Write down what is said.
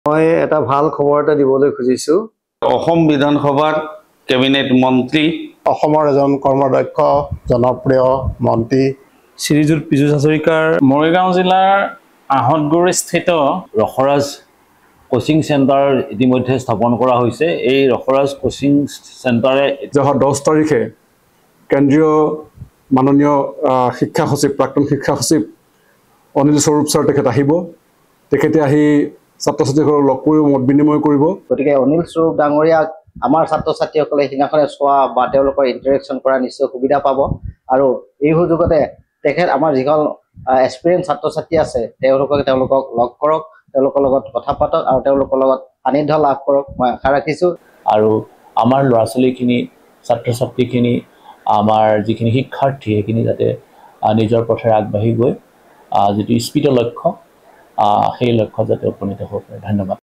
মই এটা ভাল খবৰ এটা দিবলৈ খুজিছো। অসম বিধানসভাৰ কেবিনেট মন্ত্ৰী, অসমৰ এজন কৰ্মদক্ষ জনপ্ৰিয় মন্ত্ৰী শ্ৰীযুত পীযুষ হাজৰিকাৰ মৰিগাঁও জিলাৰ আহতগুৰিস্থিত ৰসৰাজ কোচিং চেণ্টাৰ ইতিমধ্যে স্থাপন কৰা হৈছে। এই ৰসৰাজ কোচিং চেণ্টাৰে 10 তাৰিখে কেন্দ্ৰীয় মাননীয় শিক্ষা সচিব প্ৰাক্তন শিক্ষা সচিব অনিল স্বৰূপ ছাৰ তেখেত আহিব। তেখেতে আহি ছাত্ৰ ছাত্ৰীসকলক লগ কৰি মত বিনিময় কৰিব। গতিকে অনিল স্বৰূপ ডাঙৰীয়াক আমাৰ ছাত্ৰ ছাত্ৰীসকলে সিদিনাখনে চোৱা বা তেওঁলোকৰ ইণ্টাৰেকশ্যন কৰা নিশ্চয় সুবিধা পাব। আৰু এই সুযোগতে তেখেত আমাৰ যিসকল এক্সপিৰিয়েঞ্চ ছাত্ৰ ছাত্ৰী আছে তেওঁলোকক লগ কৰক, তেওঁলোকৰ লগত কথা পাতক আৰু তেওঁলোকৰ লগত সান্নিধ্য লাভ কৰক, মই আশা ৰাখিছোঁ। আৰু আমাৰ ল'ৰা ছোৱালীখিনি ছাত্ৰ ছাত্ৰীখিনি আমাৰ যিখিনি শিক্ষাৰ্থী সেইখিনি যাতে নিজৰ পথেৰে আগবাঢ়ি গৈ যিটো স্পীডৰ লক্ষ্য সেই লক্ষ্যত যাতে উপনীত হ'ব পাৰে। ধন্যবাদ।